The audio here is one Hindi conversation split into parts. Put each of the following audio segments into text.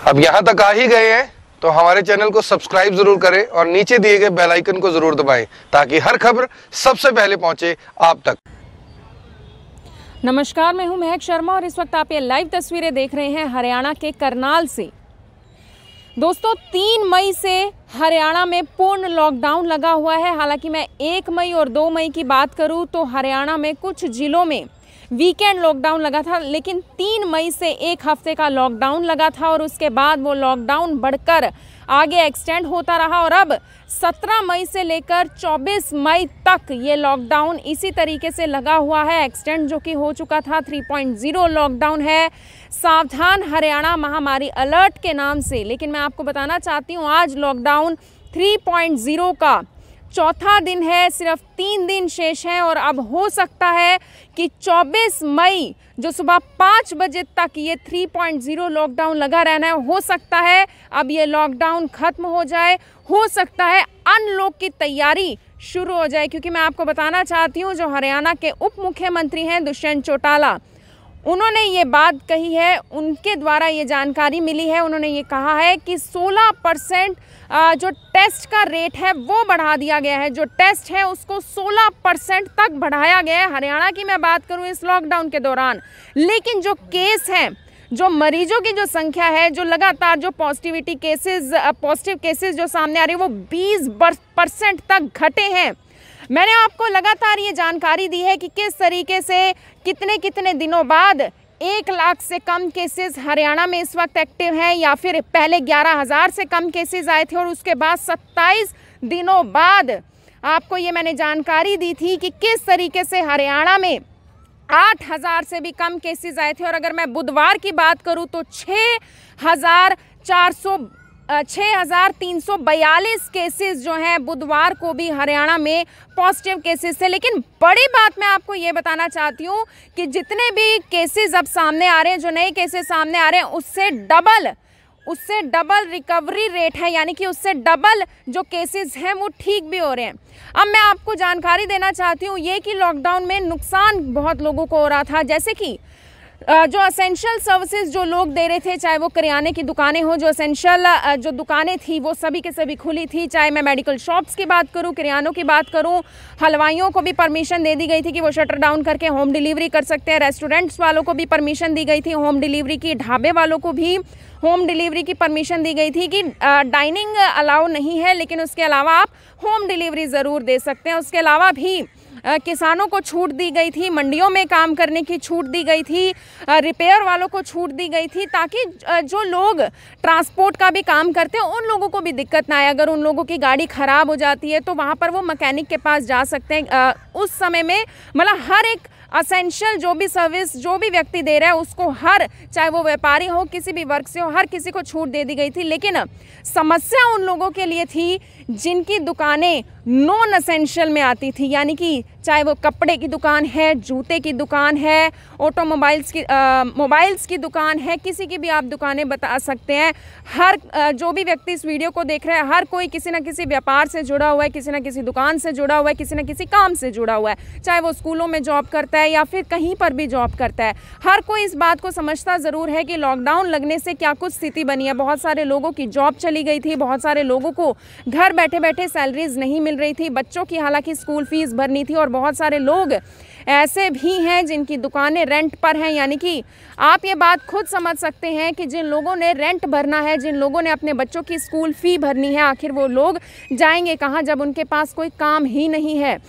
अब यहाँ तक आ ही गए हैं तो हमारे चैनल को सब्सक्राइब जरूर करें और नीचे दिए गए बेल आइकन को जरूर दबाएं ताकि हर खबर सबसे पहले पहुंचे आप तक। नमस्कार, मैं हूं महक शर्मा और इस वक्त आप ये लाइव तस्वीरें देख रहे हैं हरियाणा के करनाल से। दोस्तों, 3 मई से हरियाणा में पूर्ण लॉकडाउन लगा हुआ है। हालांकि मैं 1 मई और 2 मई की बात करूं तो हरियाणा में कुछ जिलों में वीकेंड लॉकडाउन लगा था, लेकिन 3 मई से 1 हफ्ते का लॉकडाउन लगा था और उसके बाद वो लॉकडाउन बढ़कर आगे एक्सटेंड होता रहा और अब 17 मई से लेकर 24 मई तक ये लॉकडाउन इसी तरीके से लगा हुआ है। एक्सटेंड जो कि हो चुका था 3.0 लॉकडाउन है, सावधान हरियाणा महामारी अलर्ट के नाम से। लेकिन मैं आपको बताना चाहती हूँ आज लॉकडाउन 3.0 का चौथा दिन है, सिर्फ 3 दिन शेष हैं और अब हो सकता है कि 24 मई जो सुबह 5 बजे तक ये 3.0 लॉकडाउन लगा रहना है, हो सकता है अब ये लॉकडाउन खत्म हो जाए, हो सकता है अनलॉक की तैयारी शुरू हो जाए। क्योंकि मैं आपको बताना चाहती हूँ जो हरियाणा के उप मुख्यमंत्री हैं दुष्यंत चौटाला, उन्होंने ये बात कही है, उनके द्वारा ये जानकारी मिली है। उन्होंने ये कहा है कि 16% जो टेस्ट का रेट है वो बढ़ा दिया गया है, जो टेस्ट है उसको 16% तक बढ़ाया गया है हरियाणा की मैं बात करूं इस लॉकडाउन के दौरान। लेकिन जो केस हैं, जो मरीजों की जो संख्या है, जो लगातार जो पॉजिटिव केसेस जो सामने आ रही है वो 20% तक घटे हैं। मैंने आपको लगातार ये जानकारी दी है कि किस तरीके से कितने दिनों बाद 1 लाख से कम केसेस हरियाणा में इस वक्त एक्टिव हैं, या फिर पहले 11,000 से कम केसेस आए थे और उसके बाद 27 दिनों बाद आपको ये मैंने जानकारी दी थी कि किस तरीके से हरियाणा में 8,000 से भी कम केसेस आए थे। और अगर मैं बुधवार की बात करूं तो 6,342 केसेस जो हैं बुधवार को भी हरियाणा में पॉजिटिव केसेस थे। लेकिन बड़ी बात मैं आपको ये बताना चाहती हूँ कि जितने भी केसेस अब सामने आ रहे हैं, जो नए केसेस सामने आ रहे हैं, उससे डबल रिकवरी रेट है, यानी कि उससे डबल जो केसेस हैं वो ठीक भी हो रहे हैं। अब मैं आपको जानकारी देना चाहती हूँ ये कि लॉकडाउन में नुकसान बहुत लोगों को हो रहा था, जैसे कि जो असेंशियल सर्विसेज जो लोग दे रहे थे, चाहे वो करियाने की दुकानें हो, जो असेंशियल जो दुकानें थी वो सभी के सभी खुली थी। चाहे मैं मेडिकल शॉप्स की बात करूं, करियानों की बात करूं, हलवाइयों को भी परमिशन दे दी गई थी कि वो शटर डाउन करके होम डिलीवरी कर सकते हैं। रेस्टोरेंट्स वालों को भी परमिशन दी गई थी होम डिलीवरी की। ढाबे वालों को भी होम डिलीवरी की परमिशन दी गई थी कि डाइनिंग अलाउ नहीं है, लेकिन उसके अलावा आप होम डिलीवरी ज़रूर दे सकते हैं। उसके अलावा भी किसानों को छूट दी गई थी, मंडियों में काम करने की छूट दी गई थी, रिपेयर वालों को छूट दी गई थी, ताकि जो लोग ट्रांसपोर्ट का भी काम करते हैं उन लोगों को भी दिक्कत ना आए। अगर उन लोगों की गाड़ी ख़राब हो जाती है तो वहाँ पर वो मैकेनिक के पास जा सकते हैं। उस समय में मतलब हर एक असेंशियल जो भी सर्विस जो भी व्यक्ति दे रहा है उसको, हर चाहे वो व्यापारी हो, किसी भी वर्ग से हो, हर किसी को छूट दे दी गई थी। लेकिन समस्या उन लोगों के लिए थी जिनकी दुकानें नॉन असेंशियल में आती थी, यानी कि चाहे वो कपड़े की दुकान है, जूते की दुकान है, मोबाइल्स की दुकान है, किसी की भी आप दुकानें बता सकते हैं। हर जो भी व्यक्ति इस वीडियो को देख रहे हैं, हर कोई किसी न किसी व्यापार से जुड़ा हुआ है, किसी न किसी दुकान से जुड़ा हुआ है, किसी न किसी काम से जुड़ा हुआ है, चाहे वो स्कूलों में जॉब करता है या फिर कहीं पर भी जॉब करता है। हर कोई इस बात को समझता ज़रूर है कि लॉकडाउन लगने से क्या कुछ स्थिति बनी है। बहुत सारे लोगों की जॉब चली गई थी, बहुत सारे लोगों को घर बैठे बैठे सैलरीज नहीं मिल रही थी, बच्चों की हालांकि स्कूल फीस भरनी थी, और बहुत सारे लोग ऐसे भी हैं जिनकी दुकानें रेंट पर हैं। यानी कि आप ये बात खुद समझ सकते हैं कि जिन लोगों ने रेंट भरना है, जिन लोगों ने अपने बच्चों की स्कूल फ़ी भरनी है, आखिर वो लोग जाएंगे कहाँ जब उनके पास कोई काम ही नहीं है।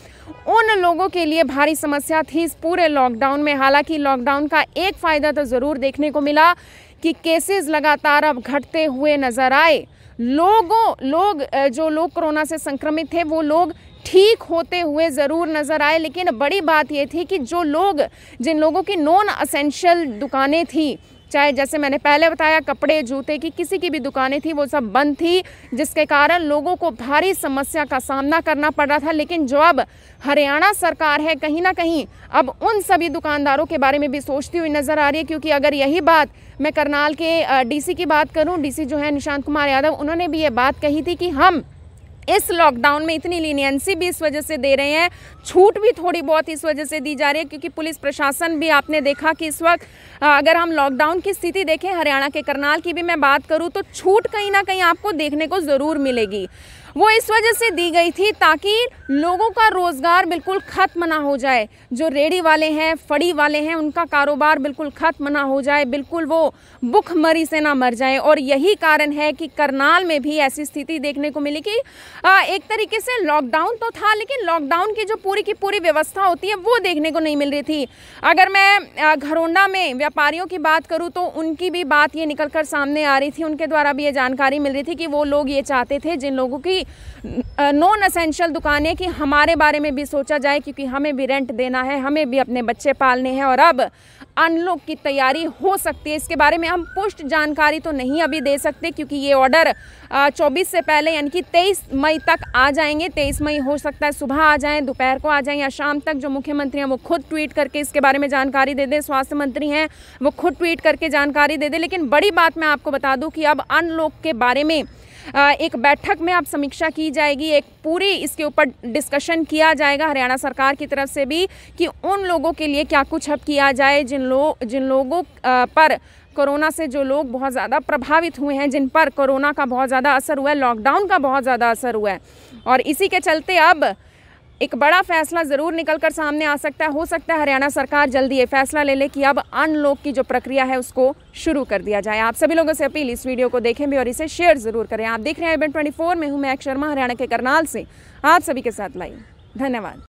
उन लोगों के लिए भारी समस्या थी इस पूरे लॉकडाउन में। हालांकि लॉकडाउन का एक फ़ायदा तो ज़रूर देखने को मिला कि केसेस लगातार अब घटते हुए नज़र आए। जो लोग कोरोना से संक्रमित थे वो लोग ठीक होते हुए ज़रूर नज़र आए। लेकिन बड़ी बात ये थी कि जिन लोगों की नॉन असेंशियल दुकानें थी, चाहे जैसे मैंने पहले बताया कपड़े जूते की किसी की भी दुकानें थी, वो सब बंद थी, जिसके कारण लोगों को भारी समस्या का सामना करना पड़ रहा था। लेकिन जो अब हरियाणा सरकार है कहीं ना कहीं अब उन सभी दुकानदारों के बारे में भी सोचती हुई नज़र आ रही है। क्योंकि अगर यही बात मैं करनाल के डीसी की बात करूं, डीसी जो है निशांत कुमार यादव, उन्होंने भी ये बात कही थी कि हम इस लॉकडाउन में इतनी लीनियंसी भी इस वजह से दे रहे हैं, छूट भी थोड़ी बहुत इस वजह से दी जा रही है क्योंकि पुलिस प्रशासन भी, आपने देखा कि इस वक्त अगर हम लॉकडाउन की स्थिति देखें, हरियाणा के करनाल की भी मैं बात करूं तो छूट कहीं ना कहीं आपको देखने को ज़रूर मिलेगी। वो इस वजह से दी गई थी ताकि लोगों का रोज़गार बिल्कुल ख़त्म ना हो जाए, जो रेडी वाले हैं, फड़ी वाले हैं, उनका कारोबार बिल्कुल ख़त्म ना हो जाए, बिल्कुल वो भुखमरी से ना मर जाए। और यही कारण है कि करनाल में भी ऐसी स्थिति देखने को मिली कि एक तरीके से लॉकडाउन तो था लेकिन लॉकडाउन की जो पूरी की पूरी व्यवस्था होती है वो देखने को नहीं मिल रही थी। अगर मैं घरोंडा में व्यापारियों की बात करूँ तो उनकी भी बात ये निकल कर सामने आ रही थी, उनके द्वारा भी ये जानकारी मिल रही थी कि वो लोग ये चाहते थे, जिन लोगों की नॉन एसेंशियल दुकानें, कि हमारे बारे में भी सोचा जाए क्योंकि हमें भी रेंट देना है, हमें भी अपने बच्चे पालने हैं और अब अनलॉक की तैयारी हो सकती है। इसके बारे में हम पुष्ट जानकारी तो नहीं अभी दे सकते क्योंकि ये ऑर्डर 24 से पहले यानी कि 23 मई तक आ जाएंगे। 23 मई हो सकता है सुबह आ जाएं, दोपहर को आ जाएं या शाम तक। जो मुख्यमंत्री हैं वो खुद ट्वीट करके इसके बारे में जानकारी दे दें, स्वास्थ्य मंत्री हैं वो खुद ट्वीट करके जानकारी दे दें। लेकिन बड़ी बात मैं आपको बता दूं कि अब अनलॉक के बारे में एक बैठक में अब समीक्षा की जाएगी, एक पूरी इसके ऊपर डिस्कशन किया जाएगा हरियाणा सरकार की तरफ से भी कि उन लोगों के लिए क्या कुछ अब किया जाए जिन लोगों पर कोरोना से, जो लोग बहुत ज़्यादा प्रभावित हुए हैं, जिन पर कोरोना का बहुत ज़्यादा असर हुआ है, लॉकडाउन का बहुत ज़्यादा असर हुआ है। और इसी के चलते अब एक बड़ा फैसला ज़रूर निकल कर सामने आ सकता है। हो सकता है हरियाणा सरकार जल्दी ये फैसला ले ले कि अब अनलॉक की जो प्रक्रिया है उसको शुरू कर दिया जाए। आप सभी लोगों से अपील, इस वीडियो को देखें भी और इसे शेयर ज़रूर करें। आप देख रहे हैं IBN 24 में हूँ मैं शर्मा, हरियाणा के करनाल से आप सभी के साथ लाइव। धन्यवाद।